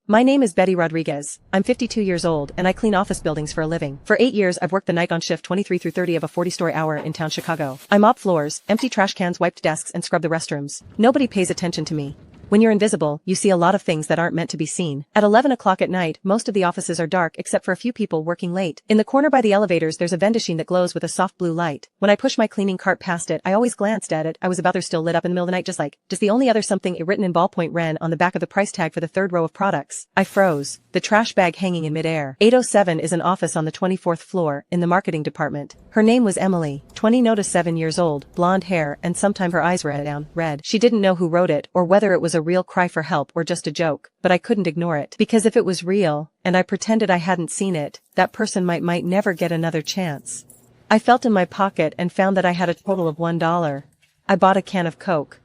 My name is Betty Rodriguez. I'm 52 years old and I clean office buildings for a living. For 8 years I've worked the night on shift 23 through 30 of a 40-story hour in town Chicago. I mop floors, empty trash cans, wiped desks and scrub the restrooms. Nobody pays attention to me. When you're invisible, you see a lot of things that aren't meant to be seen. At 11 o'clock at night, most of the offices are dark except for a few people working late. In the corner by the elevators there's a vending machine that glows with a soft blue light. When I push my cleaning cart past it, I always glanced at it. I was about there still lit up in the middle of the night just the only other something written in ballpoint pen on the back of the price tag for the third row of products. I froze. The trash bag hanging in midair. 807 is an office on the 24th floor, in the marketing department. Her name was Emily, 20 to 7 years old, blonde hair, and sometime her eyes were down, red. She didn't know who wrote it, or whether it was a real cry for help or just a joke, but I couldn't ignore it. Because if it was real, and I pretended I hadn't seen it, that person might never get another chance. I felt in my pocket and found that I had a total of $1. I bought a can of Coke.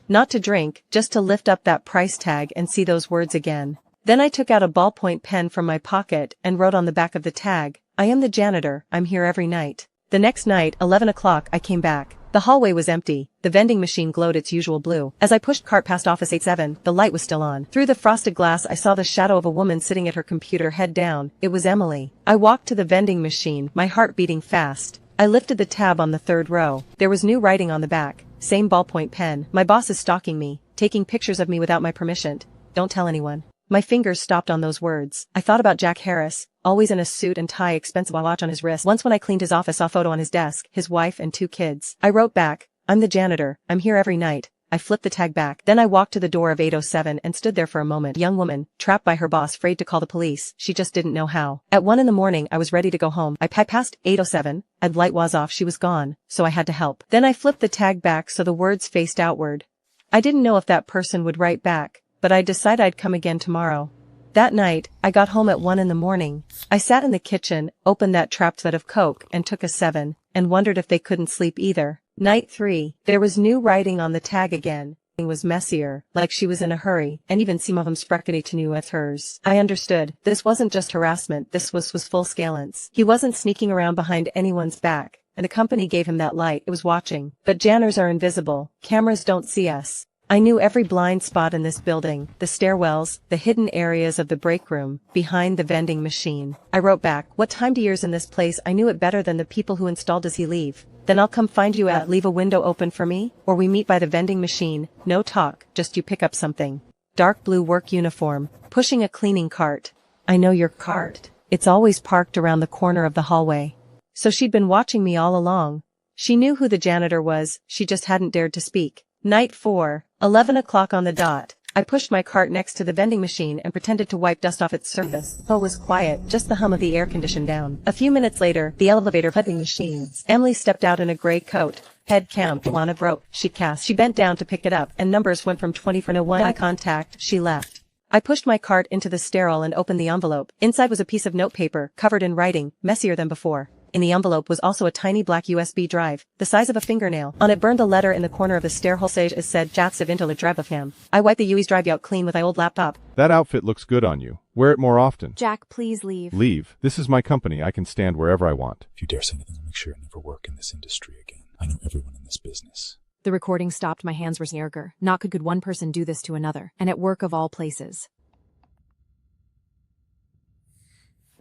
Not to drink, just to lift up that price tag and see those words again. Then I took out a ballpoint pen from my pocket and wrote on the back of the tag, "I am the janitor, I'm here every night." The next night, 11 o'clock, I came back. The hallway was empty. The vending machine glowed its usual blue. As I pushed cart past office 87, the light was still on. Through the frosted glass I saw the shadow of a woman sitting at her computer, head down. It was Emily. I walked to the vending machine, my heart beating fast. I lifted the tab on the third row. There was new writing on the back. Same ballpoint pen. "My boss is stalking me, taking pictures of me without my permission. Don't tell anyone." My fingers stopped on those words. I thought about Jack Harris, always in a suit and tie, expensive watch on his wrist. Once when I cleaned his office, saw a photo on his desk, his wife and 2 kids. I wrote back, "I'm the janitor, I'm here every night." I flipped the tag back. Then I walked to the door of 807 and stood there for a moment. A young woman, trapped by her boss, afraid to call the police. She just didn't know how. At 1 in the morning I was ready to go home. I passed 807, and light was off, she was gone, so I had to help. Then I flipped the tag back so the words faced outward. I didn't know if that person would write back, but I decided I'd come again tomorrow. That night, I got home at 1 in the morning. I sat in the kitchen, opened that trapped vat of Coke and took a 7, and wondered if they couldn't sleep either. Night 3, there was new writing on the tag again. It was messier, like she was in a hurry, and even some of them sprackety to new as hers. I understood. This wasn't just harassment, this was full scalance. He wasn't sneaking around behind anyone's back, and the company gave him that light, it was watching. But janitors are invisible, cameras don't see us. I knew every blind spot in this building, the stairwells, the hidden areas of the break room, behind the vending machine. I wrote back, "What time do yours in this place? I knew it better than the people who installed. Does he leave? Then I'll come find you at. Leave a window open for me, or we meet by the vending machine. No talk, just you pick up something." Dark blue work uniform, pushing a cleaning cart. I know your cart. It's always parked around the corner of the hallway. So she'd been watching me all along. She knew who the janitor was, she just hadn't dared to speak. Night 4, 11 o'clock on the dot. I pushed my cart next to the vending machine and pretended to wipe dust off its surface. The hall was quiet, just the hum of the air condition down. A few minutes later, the elevator vending machines. Emily stepped out in a gray coat. Head count, one of rope. She cast. She bent down to pick it up, and numbers went from 20 for no one. Eye contact. She left. I pushed my cart into the sterile and opened the envelope. Inside was a piece of notepaper, covered in writing, messier than before. In the envelope was also a tiny black USB drive, the size of a fingernail. On it burned a letter in the corner of the stairwell sage as said, "Jatsev into la Drabafam." I wiped the USB drive out clean with my old laptop. That outfit looks good on you. Wear it more often. Jack, please leave. Leave? This is my company. I can stand wherever I want. If you dare say anything, I'll make sure I never work in this industry again. I know everyone in this business. The recording stopped. My hands were snarger. Not could one person do this to another, and at work of all places.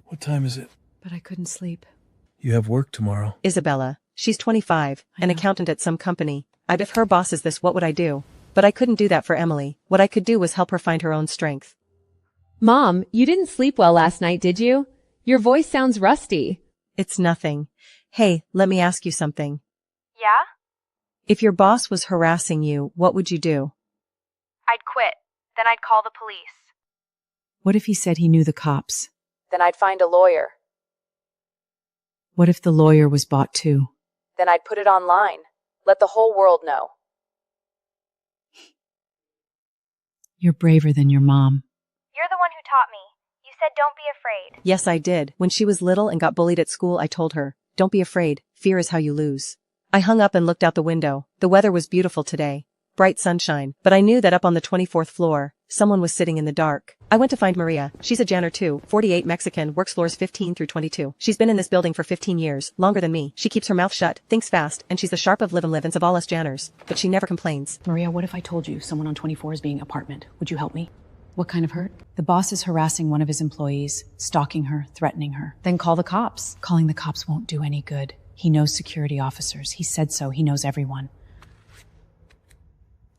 What time is it? But I couldn't sleep. You have work tomorrow. Isabella. She's 25, an accountant at some company. If her boss is this, what would I do? But I couldn't do that for Emily. What I could do was help her find her own strength. Mom, you didn't sleep well last night, did you? Your voice sounds rusty. It's nothing. Hey, let me ask you something. Yeah? If your boss was harassing you, what would you do? I'd quit. Then I'd call the police. What if he said he knew the cops? Then I'd find a lawyer. What if the lawyer was bought too? Then I'd put it online. Let the whole world know. You're braver than your mom. You're the one who taught me. You said don't be afraid. Yes, I did. When she was little and got bullied at school, I told her, "Don't be afraid. Fear is how you lose." I hung up and looked out the window. The weather was beautiful today. Bright sunshine. But I knew that up on the 24th floor, someone was sitting in the dark. I went to find Maria. She's a janitor too, 48, Mexican, works floors 15 through 22. She's been in this building for 15 years, longer than me. She keeps her mouth shut, thinks fast, and she's the sharp of live-and-livens of all us janitors. But she never complains. Maria, what if I told you someone on 24 is being apartment? Would you help me? What kind of hurt? The boss is harassing one of his employees, stalking her, threatening her. Then call the cops. Calling the cops won't do any good. He knows security officers. He said so. He knows everyone.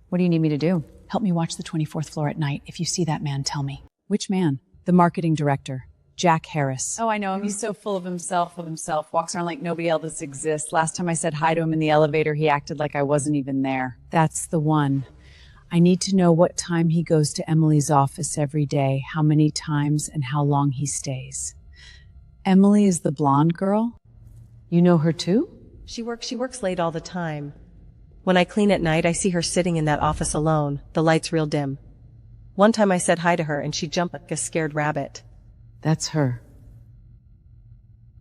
What do you need me to do? Help me watch the 24th floor at night. If you see that man, tell me. Which man? The marketing director, Jack Harris. Oh, I know him. He's so full of himself, Walks around like nobody else exists. Last time I said hi to him in the elevator, he acted like I wasn't even there. That's the one. I need to know what time he goes to Emily's office every day, how many times, and how long he stays. Emily is the blonde girl? You know her too? She works late all the time. When I clean at night, I see her sitting in that office alone, the lights real dim. One time I said hi to her and she jumped like a scared rabbit. That's her.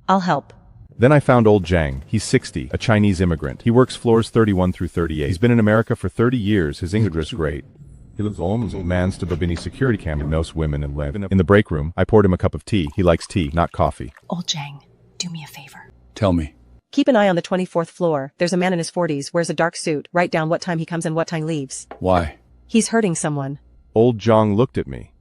I'll help. Then I found old Zhang. He's 60, a Chinese immigrant. He works floors 31 through 38. He's been in America for 30 years. His English is great. He lives almost old man to Babini security camera, knows women and live. In the break room, I poured him a cup of tea. He likes tea, not coffee. Old Zhang, do me a favor. Tell me. Keep an eye on the 24th floor. There's a man in his 40s, wears a dark suit. Write down what time he comes and what time leaves. Why? He's hurting someone. Old Zhang looked at me.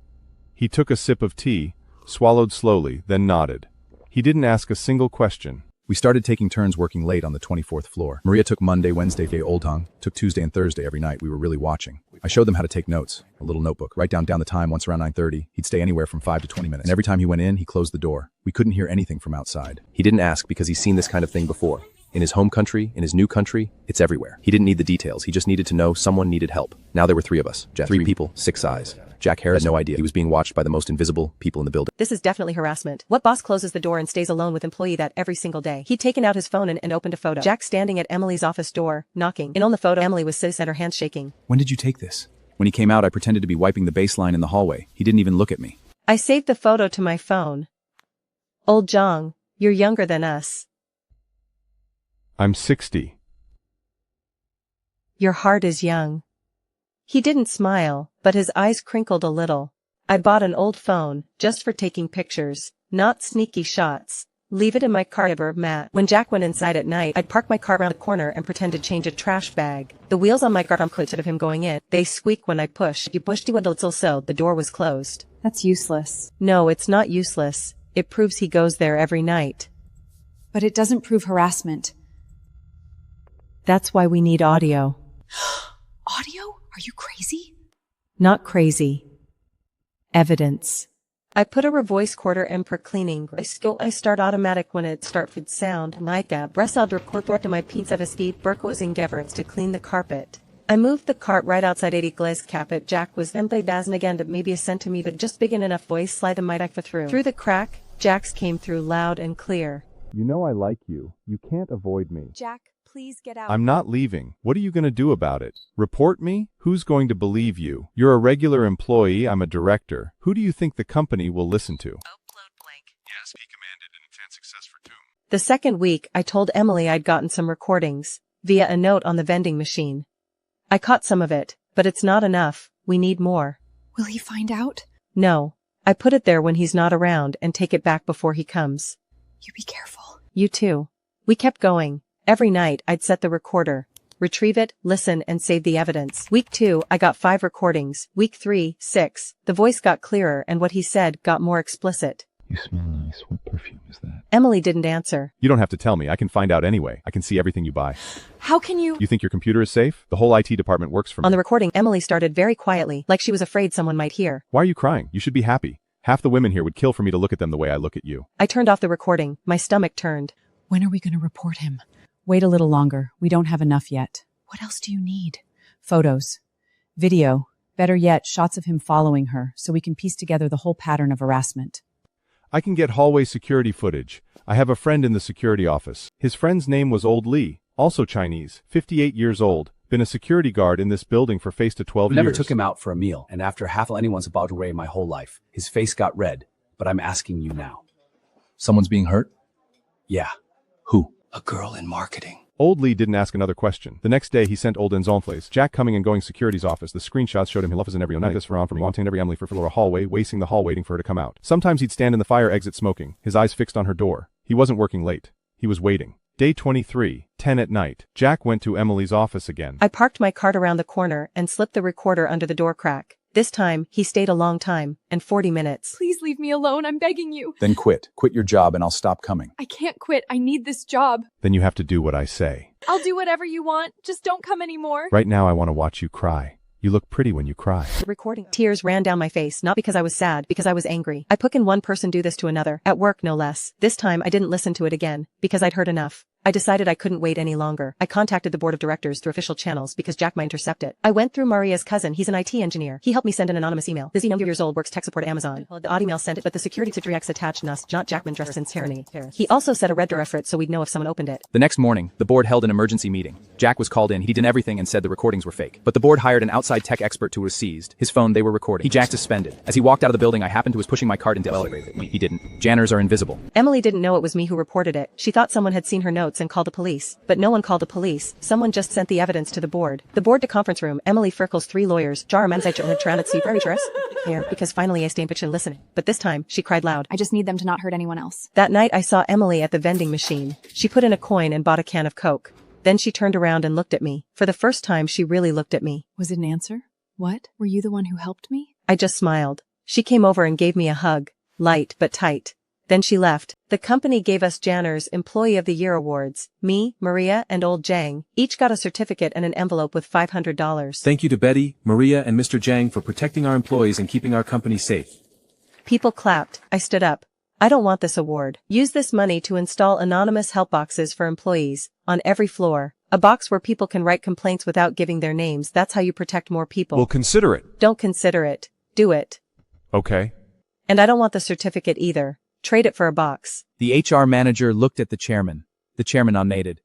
He took a sip of tea, swallowed slowly, then nodded. He didn't ask a single question. We started taking turns working late on the 24th floor. Maria took Monday, Wednesday, Old Hong, took Tuesday and Thursday every night. We were really watching. I showed them how to take notes, a little notebook, write down the time once around 9:30. He'd stay anywhere from 5 to 20 minutes. And every time he went in, he closed the door. We couldn't hear anything from outside. He didn't ask because he's seen this kind of thing before. In his home country, in his new country, it's everywhere. He didn't need the details. He just needed to know someone needed help. Now there were three of us. Three people, 6 eyes. Jack Harris had no idea he was being watched by the most invisible people in the building. This is definitely harassment. What boss closes the door and stays alone with employee that every single day? He'd taken out his phone and opened a photo. Jack standing at Emily's office door, knocking. And on the photo, Emily was sitting and her hands shaking. When did you take this? When he came out, I pretended to be wiping the baseline in the hallway. He didn't even look at me. I saved the photo to my phone. Old Zhang, you're younger than us. I'm 60. Your heart is young. He didn't smile, but his eyes crinkled a little. I bought an old phone, just for taking pictures, not sneaky shots. Leave it in my car, Matt. When Jack went inside at night, I'd park my car around the corner and pretend to change a trash bag. The wheels on my car instead of him going in, they squeak when I push. You pushed it until so the door was closed. That's useless. No, it's not useless. It proves he goes there every night. But it doesn't prove harassment. That's why we need audio. Audio? Are you crazy? Not crazy. Evidence. I put a voice quarter in per cleaning. I start automatic when it start with sound. Micah, Bresseld report to my pizza vesti Berko's endeavors to clean the carpet. I moved the cart right outside 80 glaze carpet. Jack was then played as again to maybe a centimeter, just big enough voice slide the mic through. Through the crack, Jack's came through loud and clear. You know I like you. You can't avoid me. Jack, please get out. I'm not leaving. What are you going to do about it? Report me? Who's going to believe you? You're a regular employee. I'm a director. Who do you think the company will listen to? Upload blank. Yes, he commanded an intense success for Tomb. The second week, I told Emily I'd gotten some recordings, via a note on the vending machine. I caught some of it, but it's not enough. We need more. Will he find out? No. I put it there when he's not around and take it back before he comes. You be careful. You too. We kept going. Every night, I'd set the recorder, retrieve it, listen, and save the evidence. Week 2, I got 5 recordings. Week 3, 6. The voice got clearer and what he said got more explicit. You smell nice. What perfume is that? Emily didn't answer. You don't have to tell me. I can find out anyway. I can see everything you buy. How can you? You think your computer is safe? The whole IT department works for me. On the recording, Emily started very quietly, like she was afraid someone might hear. Why are you crying? You should be happy. Half the women here would kill for me to look at them the way I look at you. I turned off the recording. My stomach turned. When are we going to report him? Wait a little longer. We don't have enough yet. What else do you need? Photos. Video. Better yet, shots of him following her, so we can piece together the whole pattern of harassment. I can get hallway security footage. I have a friend in the security office. His friend's name was Old Lee, also Chinese, 58 years old, been a security guard in this building for face to 12 years. Never took him out for a meal, and after half anyone's about to weigh my whole life, his face got red, but I'm asking you now. Someone's being hurt? Yeah. Who? A girl in marketing. Old Lee didn't ask another question. The next day, he sent Old Enzonflays. Jack coming and going security's office. The screenshots showed him he loves in every night. This from wanting every Emily for a hallway, wasting the hall waiting for her to come out. Sometimes he'd stand in the fire exit smoking, his eyes fixed on her door. He wasn't working late. He was waiting. Day 23, 10 at night. Jack went to Emily's office again. I parked my cart around the corner and slipped the recorder under the door crack. This time, he stayed a long time, and 40 minutes. Please leave me alone. I'm begging you. Then quit. Quit your job and I'll stop coming. I can't quit. I need this job. Then you have to do what I say. I'll do whatever you want. Just don't come anymore. Right now I want to watch you cry. You look pretty when you cry. Recording. Tears ran down my face, not because I was sad, because I was angry. I put in one person do this to another, at work no less. This time I didn't listen to it again, because I'd heard enough. I decided I couldn't wait any longer. I contacted the board of directors through official channels because Jack might intercept it. I went through Maria's cousin. He's an IT engineer. He helped me send an anonymous email. This number years old, works tech support at Amazon. The odd email sent it, but the security to Rex attached us, not Jackman dressed in tyranny. He also said a red door effort so we'd know if someone opened it. The next morning, the board held an emergency meeting. Jack was called in. He did everything and said the recordings were fake. But the board hired an outside tech expert who was seized. His phone, they were recording. Jack suspended. As he walked out of the building, I happened to was pushing my cart into the elevator. He didn't. Janitors are invisible. Emily didn't know it was me who reported it. She thought someone had seen her notes and called the police. But no one called the police. Someone just sent the evidence to the board. The board to conference room. Emily Firkle's 3 lawyers. Jar here because finally I stayed patient listening. But this time, she cried loud. I just need them to not hurt anyone else. That night I saw Emily at the vending machine. She put in a coin and bought a can of Coke. Then she turned around and looked at me. For the first time she really looked at me. Was it an answer? What? Were you the one who helped me? I just smiled. She came over and gave me a hug. Light but tight. Then she left. The company gave us Janner's Employee of the Year awards. Me, Maria, and old Jang each got a certificate and an envelope with $500. Thank you to Betty, Maria, and Mr. Jang for protecting our employees and keeping our company safe. People clapped. I stood up. I don't want this award. Use this money to install anonymous help boxes for employees, on every floor. A box where people can write complaints without giving their names. That's how you protect more people. Well, consider it. Don't consider it. Do it. Okay. And I don't want the certificate either. Trade it for a box. The HR manager looked at the chairman. The chairman nodded.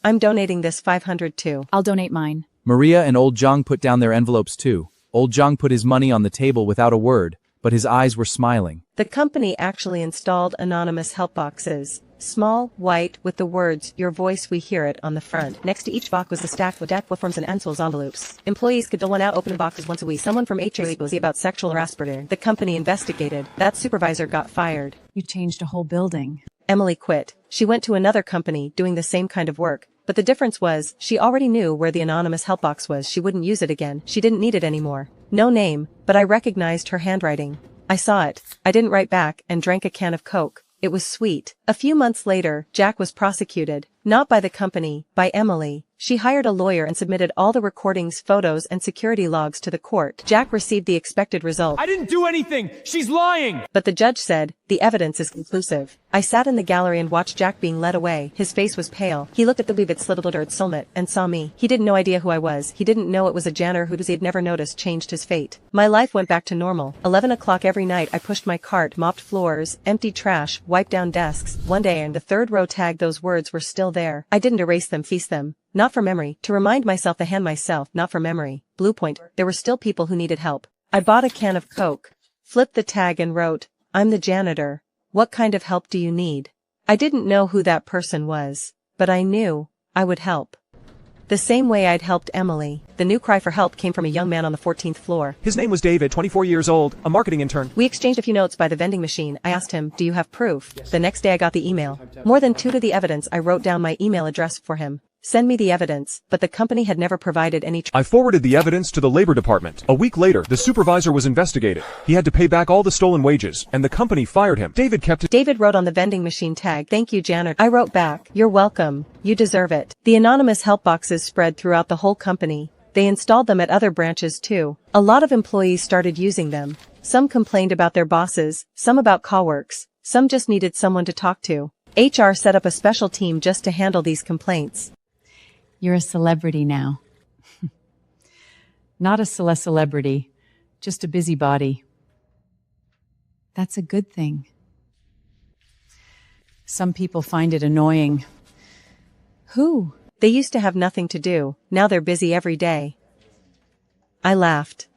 I'm donating this $500 too. I'll donate mine. Maria and old Zhang put down their envelopes too. Old Zhang put his money on the table without a word, but his eyes were smiling. The company actually installed anonymous help boxes. Small, white, with the words, "Your voice we hear it," on the front. Next to each box was a stack with DAC forms and answers envelopes. Employees could dole out open boxes once a week. Someone from HR was about sexual harassment. The company investigated. That supervisor got fired. You changed a whole building. Emily quit. She went to another company doing the same kind of work. But the difference was, she already knew where the anonymous help box was. She wouldn't use it again. She didn't need it anymore. No name, but I recognized her handwriting. I saw it. I didn't write back and drank a can of Coke. It was sweet. A few months later, Jack was prosecuted. Not by the company, by Emily. She hired a lawyer and submitted all the recordings, photos, and security logs to the court. Jack received the expected result. I didn't do anything! She's lying! But the judge said, the evidence is conclusive. I sat in the gallery and watched Jack being led away. His face was pale. He looked at the Bubit Slittled Summit and saw me. He didn't no idea who I was. He didn't know it was a janitor who he had never noticed changed his fate. My life went back to normal. 11 o'clock every night I pushed my cart, mopped floors, emptied trash, wiped down desks. One day in the third row tag those words were still there. I didn't erase them, feast them. Not for memory, to remind myself the hand myself, not for memory. Blue point, there were still people who needed help. I bought a can of Coke, flipped the tag and wrote, "I'm the janitor. What kind of help do you need?" I didn't know who that person was, but I knew I would help. The same way I'd helped Emily. The new cry for help came from a young man on the 14th floor. His name was David, 24 years old, a marketing intern. We exchanged a few notes by the vending machine. I asked him, "Do you have proof?" The next day I got the email. More than 2 to the evidence. I wrote down my email address for him. Send me the evidence, but the company had never provided any. I forwarded the evidence to the labor department. A week later, the supervisor was investigated. He had to pay back all the stolen wages, and the company fired him. David kept it. David wrote on the vending machine tag, "Thank you, janitor." I wrote back, "You're welcome. You deserve it." The anonymous help boxes spread throughout the whole company. They installed them at other branches too. A lot of employees started using them. Some complained about their bosses, some about coworkers, some just needed someone to talk to. HR set up a special team just to handle these complaints. You're a celebrity now. Not a celebrity, just a busybody. That's a good thing. Some people find it annoying. Who? They used to have nothing to do, now they're busy every day. I laughed.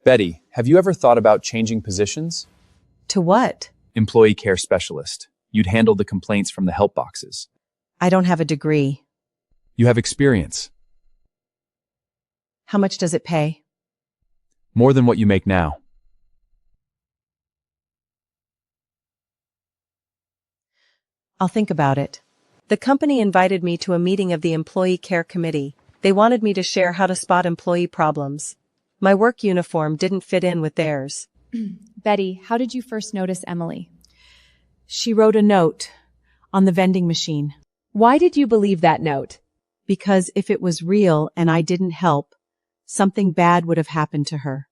Betty, have you ever thought about changing positions? To what? Employee care specialist. You'd handle the complaints from the help boxes. I don't have a degree. You have experience. How much does it pay? More than what you make now. I'll think about it. The company invited me to a meeting of the Employee Care Committee. They wanted me to share how to spot employee problems. My work uniform didn't fit in with theirs. Betty, how did you first notice Emily? She wrote a note on the vending machine. Why did you believe that note? Because if it was real and I didn't help, something bad would have happened to her.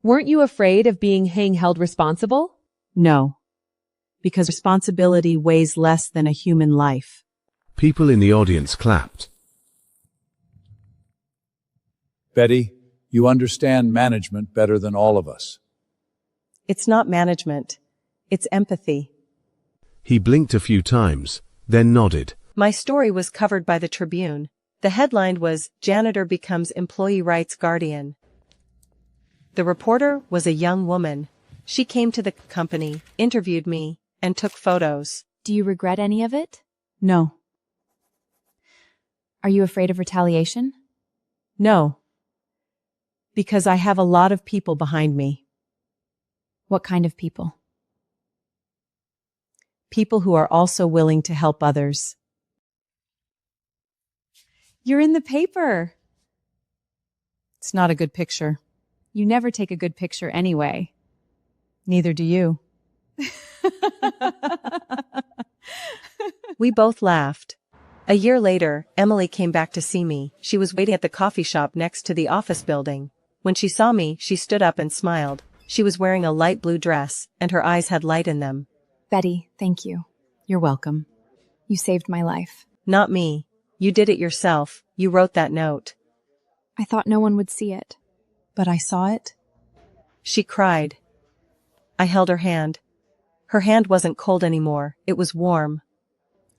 Weren't you afraid of being held responsible? No, because responsibility weighs less than a human life. People in the audience clapped. Betty, you understand management better than all of us. It's not management. It's empathy. He blinked a few times, then nodded. My story was covered by the Tribune. The headline was, "Janitor Becomes Employee Rights Guardian." The reporter was a young woman. She came to the company, interviewed me, and took photos. Do you regret any of it? No. Are you afraid of retaliation? No. Because I have a lot of people behind me. What kind of people? People who are also willing to help others. You're in the paper. It's not a good picture. You never take a good picture anyway. Neither do you. We both laughed. A year later, Emily came back to see me. She was waiting at the coffee shop next to the office building. When she saw me, she stood up and smiled. She was wearing a light blue dress, and her eyes had light in them. Betty, thank you. You're welcome. You saved my life. Not me. You did it yourself. You wrote that note. I thought no one would see it. But I saw it. She cried. I held her hand. Her hand wasn't cold anymore. It was warm.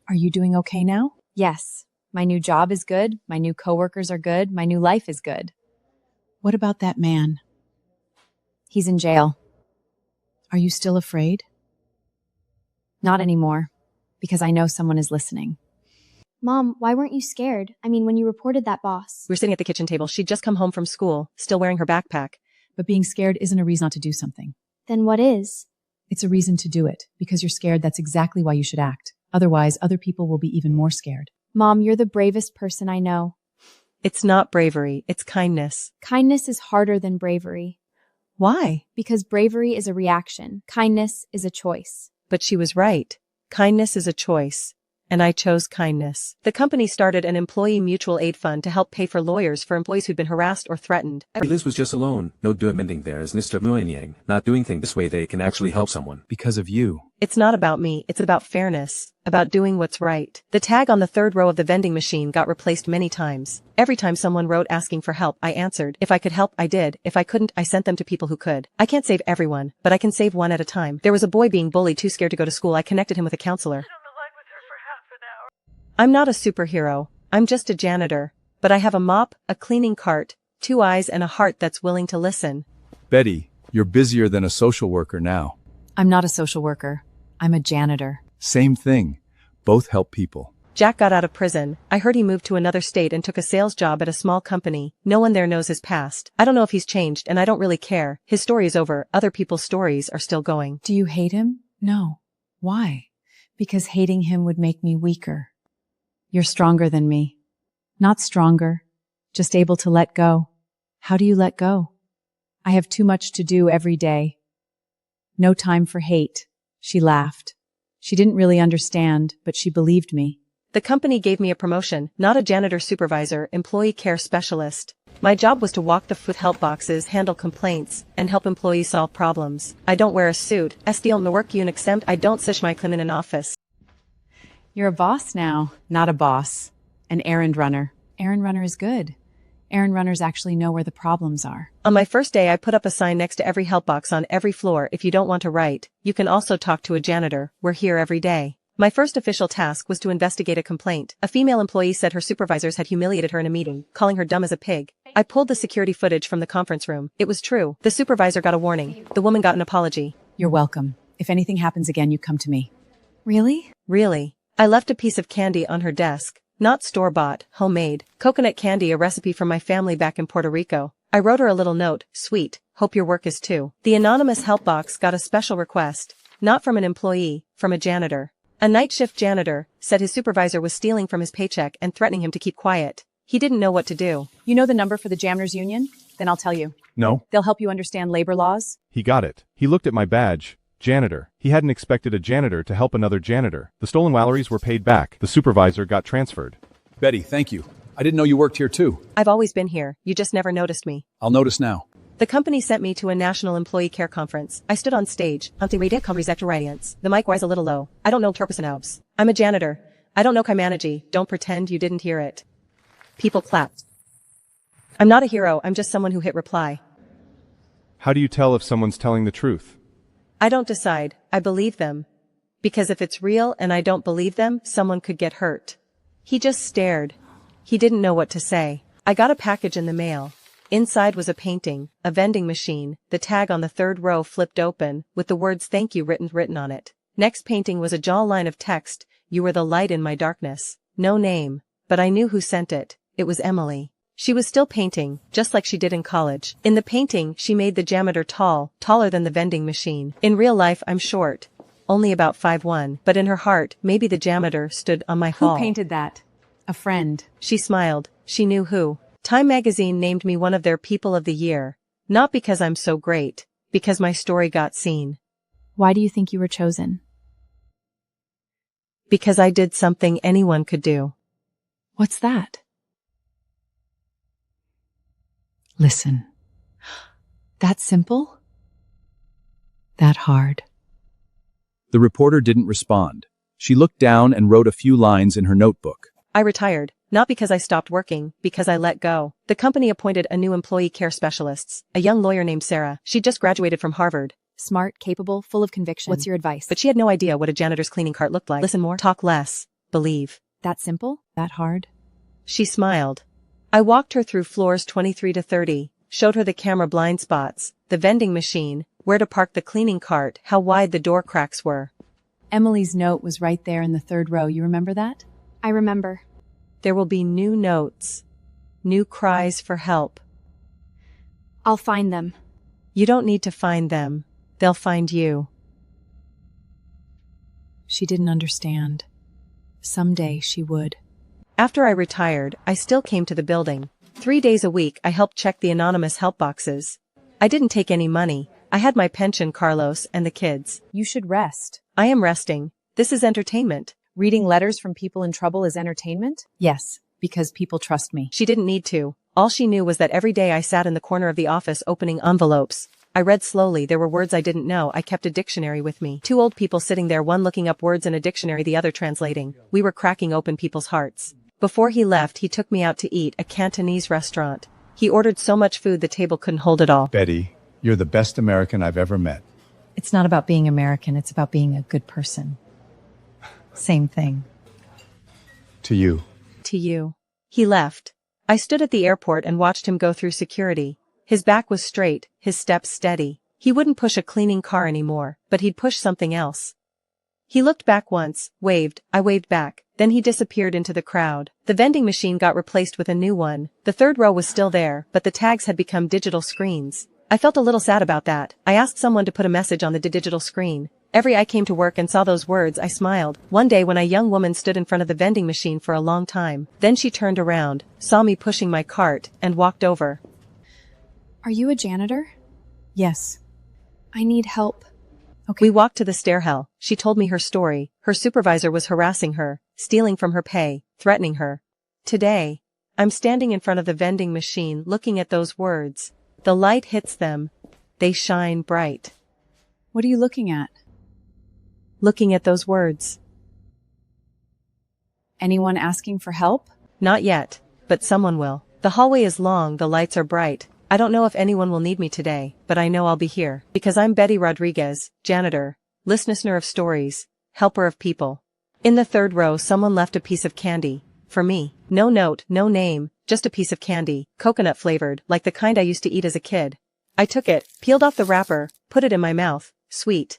Are you doing okay now? Yes. My new job is good. My new coworkers are good. My new life is good. What about that man? He's in jail. Are you still afraid? Not anymore, because I know someone is listening. Mom, why weren't you scared? I mean, when you reported that boss. We were sitting at the kitchen table. She'd just come home from school, still wearing her backpack. But being scared isn't a reason not to do something. Then what is? It's a reason to do it. Because you're scared, that's exactly why you should act. Otherwise, other people will be even more scared. Mom, you're the bravest person I know. It's not bravery, it's kindness. Kindness is harder than bravery. Why? Because bravery is a reaction. Kindness is a choice. But she was right. Kindness is a choice. And I chose kindness. The company started an employee mutual aid fund to help pay for lawyers for employees who'd been harassed or threatened. Liz was just alone. No mending there is Mr. Muenyang. Not doing things this way they can actually help someone. Because of you. It's not about me, it's about fairness. About doing what's right. The tag on the third row of the vending machine got replaced many times. Every time someone wrote asking for help, I answered. If I could help, I did. If I couldn't, I sent them to people who could. I can't save everyone, but I can save one at a time. There was a boy being bullied, too scared to go to school. I connected him with a counselor. I'm not a superhero. I'm just a janitor. But I have a mop, a cleaning cart, 2 eyes and a heart that's willing to listen. Betty, you're busier than a social worker now. I'm not a social worker. I'm a janitor. Same thing. Both help people. Jack got out of prison. I heard he moved to another state and took a sales job at a small company. No one there knows his past. I don't know if he's changed and I don't really care. His story is over. Other people's stories are still going. Do you hate him? No. Why? Because hating him would make me weaker. You're stronger than me. Not stronger, just able to let go. How do you let go? I have too much to do every day. No time for hate. She laughed. She didn't really understand, but she believed me. The company gave me a promotion, not a janitor supervisor, employee care specialist. My job was to walk the food help boxes, handle complaints, and help employees solve problems. I don't wear a suit. Estiel me work exempt. I don't sish my clean in an office. You're a boss now, not a boss. An errand runner. Errand runner is good. Errand runners actually know where the problems are. On my first day, I put up a sign next to every help box on every floor. If you don't want to write, you can also talk to a janitor. We're here every day. My first official task was to investigate a complaint. A female employee said her supervisors had humiliated her in a meeting, calling her dumb as a pig. I pulled the security footage from the conference room. It was true. The supervisor got a warning. The woman got an apology. You're welcome. If anything happens again, you come to me. Really? Really. I left a piece of candy on her desk. Not store-bought, homemade. Coconut candy, a recipe from my family back in Puerto Rico. I wrote her a little note. Sweet. Hope your work is too. The anonymous help box got a special request. Not from an employee, from a janitor. A night shift janitor said his supervisor was stealing from his paycheck and threatening him to keep quiet. He didn't know what to do. You know the number for the Janitors Union? Then I'll tell you. No. They'll help you understand labor laws. He got it. He looked at my badge. Janitor. He hadn't expected a janitor to help another janitor. The stolen salaries were paid back. The supervisor got transferred. Betty, thank you. I didn't know you worked here too. I've always been here, you just never noticed me. I'll notice now. The company sent me to a national employee care conference. I stood on stage. The mic was a little low. I don't know Turpsonobs. I'm a janitor. I don't know Kaimanagi. Don't pretend you didn't hear it. People clapped. I'm not a hero, I'm just someone who hit reply. How do you tell if someone's telling the truth? I don't decide, I believe them. Because if it's real and I don't believe them, someone could get hurt. He just stared. He didn't know what to say. I got a package in the mail. Inside was a painting, a vending machine, the tag on the third row flipped open, with the words thank you written on it. Next painting was a jawline of text, you were the light in my darkness. No name, but I knew who sent it. It was Emily. She was still painting, just like she did in college. In the painting, she made the janitor tall, taller than the vending machine. In real life, I'm short. Only about 5'1", but in her heart, maybe the janitor stood on my hall. Who painted that? A friend. She smiled. She knew who. Time magazine named me one of their People of the Year. Not because I'm so great, because my story got seen. Why do you think you were chosen? Because I did something anyone could do. What's that? Listen. That simple? That hard. The reporter didn't respond. She looked down and wrote a few lines in her notebook. I retired, not because I stopped working, because I let go. The company appointed a new employee care specialist, a young lawyer named Sarah. She'd just graduated from Harvard. Smart, capable, full of conviction. What's your advice? But she had no idea what a janitor's cleaning cart looked like. Listen more, talk less, believe. That simple? That hard? She smiled. I walked her through floors 23 to 30, showed her the camera blind spots, the vending machine, where to park the cleaning cart, how wide the door cracks were. Emily's note was right there in the third row. You remember that? I remember. There will be new notes. New cries for help. I'll find them. You don't need to find them. They'll find you. She didn't understand. Someday she would. After I retired, I still came to the building. 3 days a week I helped check the anonymous help boxes. I didn't take any money. I had my pension, Carlos, and the kids. You should rest. I am resting. This is entertainment. Reading letters from people in trouble is entertainment? Yes, because people trust me. She didn't need to. All she knew was that every day I sat in the corner of the office opening envelopes. I read slowly, there were words I didn't know, I kept a dictionary with me. 2 old people sitting there, one looking up words in a dictionary, the other translating. We were cracking open people's hearts. Before he left, he took me out to eat, a Cantonese restaurant. He ordered so much food the table couldn't hold it all. Betty, you're the best American I've ever met. It's not about being American, it's about being a good person. Same thing. To you. To you. He left. I stood at the airport and watched him go through security. His back was straight, his steps steady. He wouldn't push a cleaning car anymore, but he'd push something else. He looked back once, waved, I waved back, then he disappeared into the crowd. The vending machine got replaced with a new one. The third row was still there, but the tags had become digital screens. I felt a little sad about that. I asked someone to put a message on the digital screen. I came to work and saw those words, I smiled. One day when a young woman stood in front of the vending machine for a long time, then she turned around, saw me pushing my cart, and walked over. Are you a janitor? Yes. I need help. Okay. We walked to the stairwell. She told me her story. Her supervisor was harassing her, stealing from her pay, threatening her. Today, I'm standing in front of the vending machine looking at those words. The light hits them. They shine bright. What are you looking at? Looking at those words. Anyone asking for help? Not yet, but someone will. The hallway is long, the lights are bright. I don't know if anyone will need me today, but I know I'll be here. Because I'm Betty Rodriguez, janitor, listener of stories, helper of people. In the third row someone left a piece of candy. For me. No note, no name, just a piece of candy, coconut flavored, like the kind I used to eat as a kid. I took it, peeled off the wrapper, put it in my mouth. Sweet.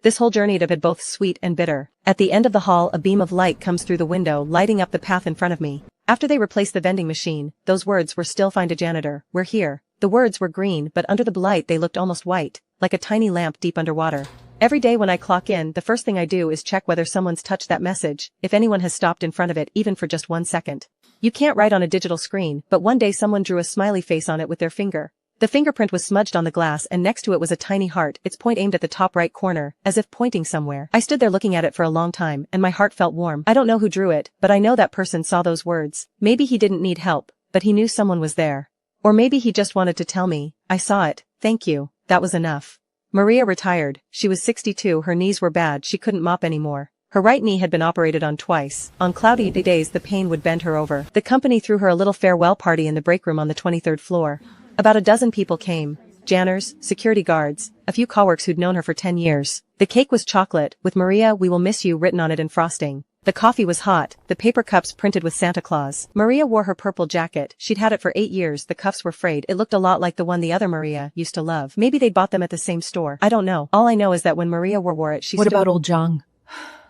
This whole journey had been both sweet and bitter. At the end of the hall, a beam of light comes through the window, lighting up the path in front of me. After they replaced the vending machine, those words were still find a janitor. We're here. The words were green, but under the light they looked almost white, like a tiny lamp deep underwater. Every day when I clock in, the first thing I do is check whether someone's touched that message, if anyone has stopped in front of it even for just 1 second. You can't write on a digital screen, but one day someone drew a smiley face on it with their finger. The fingerprint was smudged on the glass and next to it was a tiny heart, its point aimed at the top right corner, as if pointing somewhere. I stood there looking at it for a long time and my heart felt warm. I don't know who drew it, but I know that person saw those words. Maybe he didn't need help, but he knew someone was there. Or maybe he just wanted to tell me, I saw it, thank you, that was enough. Maria retired. She was 62, her knees were bad, she couldn't mop anymore. Her right knee had been operated on twice. On cloudy days the pain would bend her over. The company threw her a little farewell party in the break room on the 23rd floor. About a dozen people came. Janitors, security guards, a few coworkers who'd known her for 10 years. The cake was chocolate, with Maria, we will miss you written on it in frosting. The coffee was hot, the paper cups printed with Santa Claus. Maria wore her purple jacket, she'd had it for 8 years, the cuffs were frayed, it looked a lot like the one the other Maria used to love. Maybe they'd bought them at the same store, I don't know. All I know is that when Maria wore it, she What about old Zhang?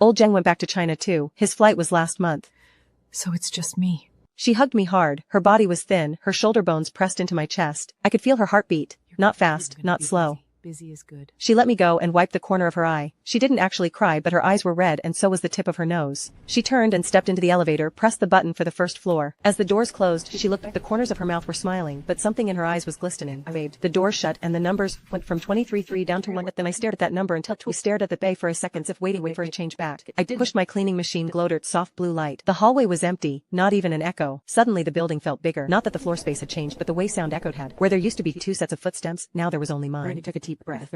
Old Zheng went back to China too, his flight was last month. So it's just me. She hugged me hard, her body was thin, her shoulder bones pressed into my chest. I could feel her heartbeat, not fast, not slow. Busy is good. She let me go and wiped the corner of her eye. She didn't actually cry, but her eyes were red and so was the tip of her nose. She turned and stepped into the elevator, pressed the button for the first floor. As the doors closed, she looked, the corners of her mouth were smiling, but something in her eyes was glistening. I waved. The doors shut and the numbers went from 23-3 down to 1. Then I stared at that number until we stared at the bay for a second as if waiting for a change back. I pushed my cleaning machine, glowed its soft blue light. The hallway was empty, not even an echo. Suddenly the building felt bigger. Not that the floor space had changed, but the way sound echoed had. Where there used to be 2 sets of footsteps, now there was only mine. I took a deep breath.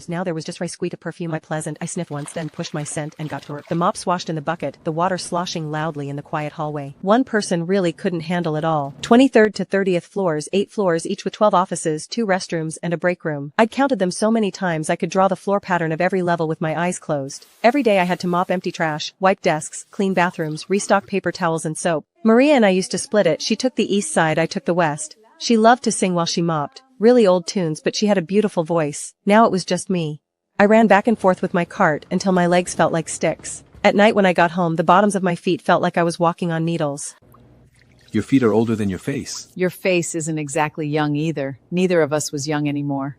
Now there was just my squeak of perfume. I pleasant. I sniffed once, then pushed my scent and got to work. The mop swashed in the bucket, the water sloshing loudly in the quiet hallway. One person really couldn't handle it all. 23rd to 30th floors, 8 floors, each with 12 offices, 2 restrooms, and a break room. I'd counted them so many times I could draw the floor pattern of every level with my eyes closed. Every day I had to mop empty trash, wipe desks, clean bathrooms, restock paper towels and soap. Maria and I used to split it. She took the east side, I took the west. She loved to sing while she mopped. Really old tunes, but she had a beautiful voice. Now it was just me. I ran back and forth with my cart until my legs felt like sticks. At night when I got home, the bottoms of my feet felt like I was walking on needles. Your feet are older than your face. Your face isn't exactly young either. Neither of us was young anymore.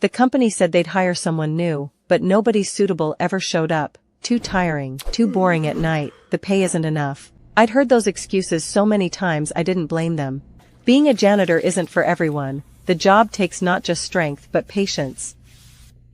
The company said they'd hire someone new, but nobody suitable ever showed up. Too tiring, too boring at night, the pay isn't enough. I'd heard those excuses so many times I didn't blame them. Being a janitor isn't for everyone. The job takes not just strength but patience.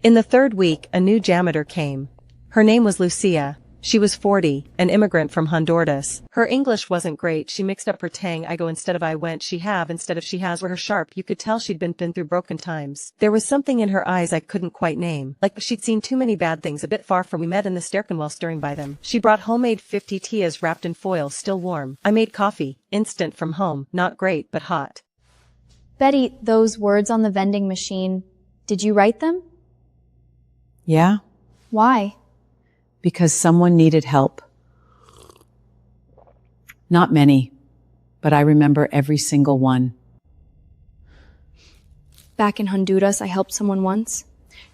In the 3rd week, a new janitor came. Her name was Lucia. She was 40, an immigrant from Honduras. Her English wasn't great, she mixed up her tang, I go instead of I went, she have instead of she has were her sharp, you could tell she'd been through broken times. There was something in her eyes I couldn't quite name, like she'd seen too many bad things a bit far from we met in the staircase while stirring by them. She brought homemade 50 tias wrapped in foil, still warm. I made coffee, instant from home, not great but hot. Betty, those words on the vending machine, did you write them? Yeah? Why? Because someone needed help. Not many, but I remember every single one. Back in Honduras, I helped someone once.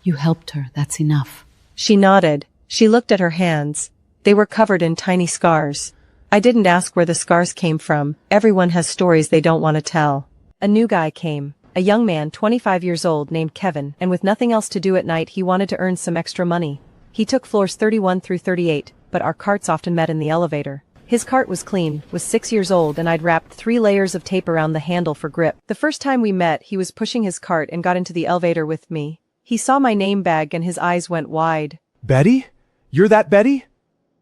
You helped her, that's enough. She nodded. She looked at her hands. They were covered in tiny scars. I didn't ask where the scars came from. Everyone has stories they don't want to tell. A new guy came. A young man, 25 years old, named Kevin, and with nothing else to do at night he wanted to earn some extra money. He took floors 31 through 38, but our carts often met in the elevator. His cart was clean, was 6 years old, and I'd wrapped 3 layers of tape around the handle for grip. The first time we met, he was pushing his cart and got into the elevator with me. He saw my name badge and his eyes went wide. Betty? You're that Betty?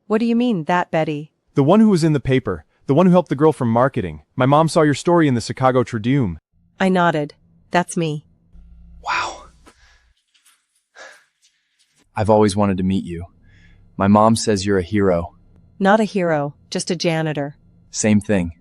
What do you mean, that Betty? The one who was in the paper. The one who helped the girl from marketing. My mom saw your story in the Chicago Tribune. I nodded. That's me. Wow. I've always wanted to meet you. My mom says you're a hero. Not a hero, just a janitor. Same thing.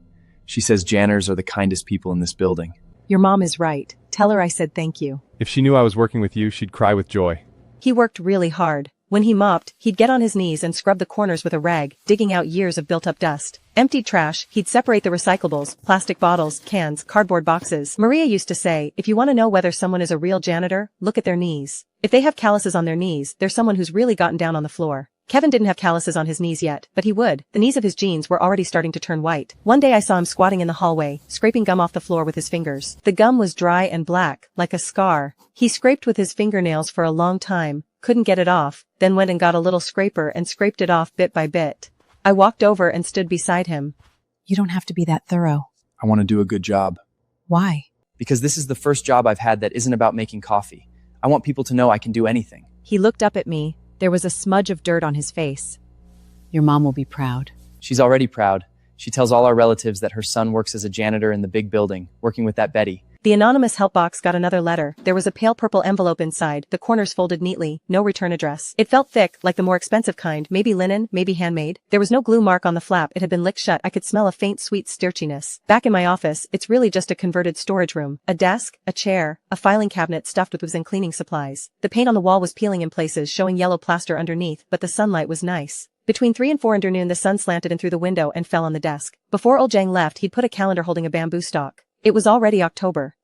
She says janitors are the kindest people in this building. Your mom is right. Tell her I said thank you. If she knew I was working with you, she'd cry with joy. He worked really hard. When he mopped, he'd get on his knees and scrub the corners with a rag, digging out years of built-up dust. Emptied trash, he'd separate the recyclables, plastic bottles, cans, cardboard boxes. Maria used to say, if you want to know whether someone is a real janitor, look at their knees. If they have calluses on their knees, they're someone who's really gotten down on the floor. Kevin didn't have calluses on his knees yet, but he would. The knees of his jeans were already starting to turn white. One day I saw him squatting in the hallway, scraping gum off the floor with his fingers. The gum was dry and black, like a scar. He scraped with his fingernails for a long time, couldn't get it off, then went and got a little scraper and scraped it off bit by bit. I walked over and stood beside him. You don't have to be that thorough. I want to do a good job. Why? Because this is the first job I've had that isn't about making coffee. I want people to know I can do anything. He looked up at me. There was a smudge of dirt on his face. Your mom will be proud. She's already proud. She tells all our relatives that her son works as a janitor in the big building, working with that Betty. The anonymous help box got another letter. There was a pale purple envelope inside, the corners folded neatly, no return address. It felt thick, like the more expensive kind, maybe linen, maybe handmade. There was no glue mark on the flap, it had been licked shut. I could smell a faint sweet starchiness. Back in my office, it's really just a converted storage room. A desk, a chair, a filing cabinet stuffed with and cleaning supplies. The paint on the wall was peeling in places, showing yellow plaster underneath, but the sunlight was nice. Between 3 and 4 under noon the sun slanted in through the window and fell on the desk. Before old Jang left he'd put a calendar holding a bamboo stalk. It was already October.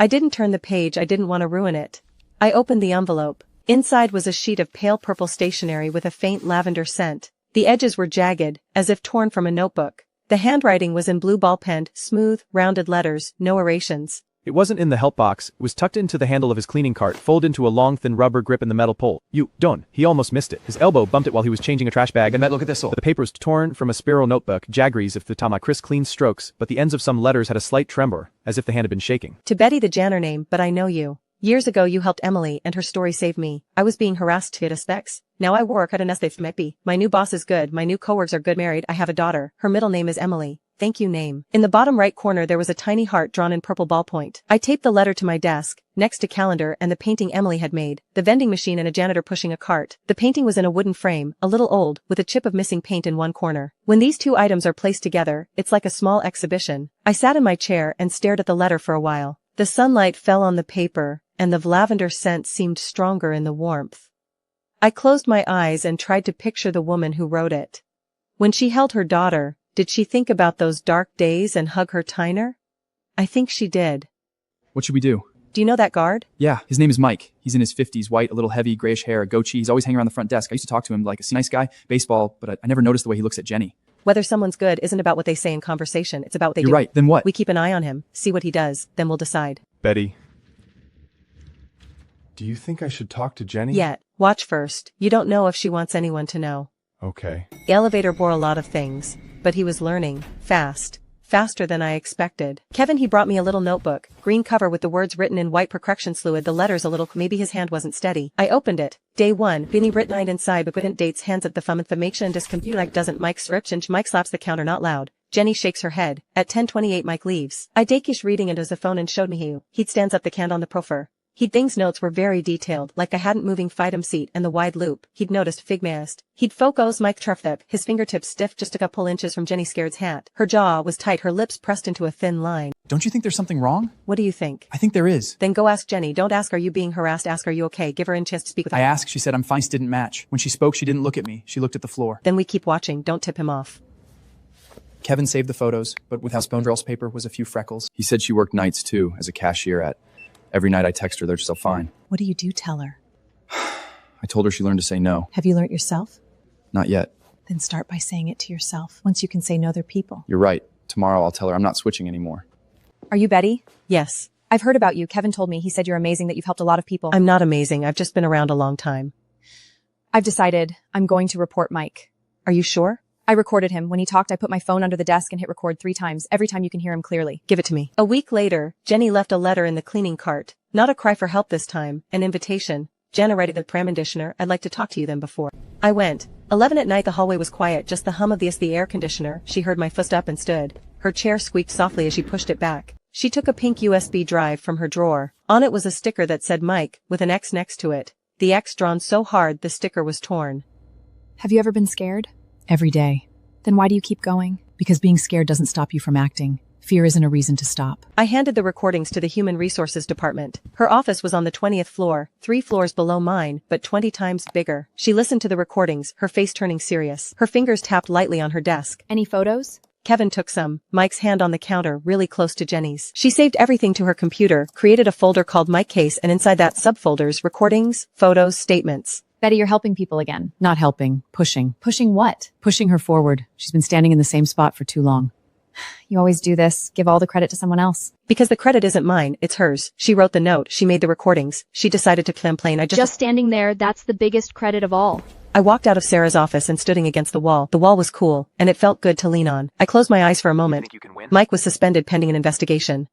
I didn't turn the page, I didn't want to ruin it. I opened the envelope. Inside was a sheet of pale purple stationery with a faint lavender scent. The edges were jagged, as if torn from a notebook. The handwriting was in blue ball-penned, smooth, rounded letters, no erasures. It wasn't in the help box, it was tucked into the handle of his cleaning cart, folded into a long thin rubber grip in the metal pole. He almost missed it. His elbow bumped it while he was changing a trash bag, and look at this. The paper was torn from a spiral notebook, jaggeries of the Tama crisp clean strokes, but the ends of some letters had a slight tremor, as if the hand had been shaking. To Betty the janitor name, but I know you. Years ago you helped Emily and her story saved me. I was being harassed to specs. Now I work at an estate. My new boss is good, my new coworkers are good, married, I have a daughter. Her middle name is Emily. Thank you name. In the bottom right corner there was a tiny heart drawn in purple ballpoint. I taped the letter to my desk, next to calendar and the painting Emily had made, the vending machine and a janitor pushing a cart. The painting was in a wooden frame, a little old, with a chip of missing paint in one corner. When these two items are placed together, it's like a small exhibition. I sat in my chair and stared at the letter for a while. The sunlight fell on the paper, and the lavender scent seemed stronger in the warmth. I closed my eyes and tried to picture the woman who wrote it. When she held her daughter, did she think about those dark days and hug her Tyner? I think she did. What should we do? Do you know that guard? Yeah, his name is Mike. He's in his 50s, white, a little heavy, grayish hair, a goatee. He's always hanging around the front desk. I used to talk to him like a nice guy, baseball, but I never noticed the way he looks at Jenny. Whether someone's good isn't about what they say in conversation, it's about what they do. You're right, then what? We keep an eye on him, see what he does, then we'll decide. Betty. Do you think I should talk to Jenny? Yet. Watch first. You don't know if she wants anyone to know. Okay. The elevator bore a lot of things, but he was learning, fast. Faster than I expected. Kevin he brought me a little notebook, green cover with the words written in white percussion fluid, the letters a little, maybe his hand wasn't steady. I opened it. Day 1, Binny written inside but couldn't dates hands at the thumb information and discompute like doesn't Mike script and Mike slaps the counter not loud. Jenny shakes her head. At 10:28 Mike leaves. I dakish reading into the phone and showed me he'd stands up the can on the proffer. He'd things notes were very detailed, like I hadn't moving fightem seat and the wide loop. He'd noticed figmaist. He'd focus Mike Trefthep, his fingertips stiff just a couple inches from Jenny Scared's hat. Her jaw was tight, her lips pressed into a thin line. Don't you think there's something wrong? What do you think? I think there is. Then go ask Jenny. Don't ask are you being harassed, ask are you okay. Give her a chance to speak with her. I asked, she said I'm fine, didn't match. When she spoke, she didn't look at me. She looked at the floor. Then we keep watching, don't tip him off. Kevin saved the photos, but with how Spondrell's paper was a few freckles. He said she worked nights too, as a cashier at. Every night I text her, they're still fine. What do you do tell her? I told her she learned to say no. Have you learned yourself? Not yet. Then start by saying it to yourself. Once you can say no, they're people. You're right. Tomorrow I'll tell her I'm not switching anymore. Are you Betty? Yes. I've heard about you. Kevin told me. He said you're amazing, that you've helped a lot of people. I'm not amazing. I've just been around a long time. I've decided I'm going to report Mike. Are you sure? I recorded him. When he talked, I put my phone under the desk and hit record 3 times. Every time you can hear him clearly. Give it to me. A week later, Jenny left a letter in the cleaning cart. Not a cry for help this time, an invitation. Jenna writing the pram conditioner, I'd like to talk to you than before. I went. 11 at night the hallway was quiet, just the hum of the air conditioner. She heard my foot up and stood. Her chair squeaked softly as she pushed it back. She took a pink USB drive from her drawer. On it was a sticker that said Mike, with an X next to it. The X drawn so hard the sticker was torn. Have you ever been scared? Every day. Then why do you keep going? Because being scared doesn't stop you from acting. Fear isn't a reason to stop. I handed the recordings to the Human Resources Department. Her office was on the 20th floor, 3 floors below mine, but 20 times bigger. She listened to the recordings, her face turning serious. Her fingers tapped lightly on her desk. Any photos? Kevin took some, Mike's hand on the counter, really close to Jenny's. She saved everything to her computer, created a folder called Mike Case, and inside that subfolders, recordings, photos, statements. Betty, you're helping people again. Not helping, pushing. Pushing what? Pushing her forward. She's been standing in the same spot for too long. You always do this. Give all the credit to someone else. Because the credit isn't mine, it's hers. She wrote the note, she made the recordings. She decided to complain. Just standing there, that's the biggest credit of all. I walked out of Sarah's office and stood against the wall. The wall was cool, and it felt good to lean on. I closed my eyes for a moment. Mike was suspended pending an investigation.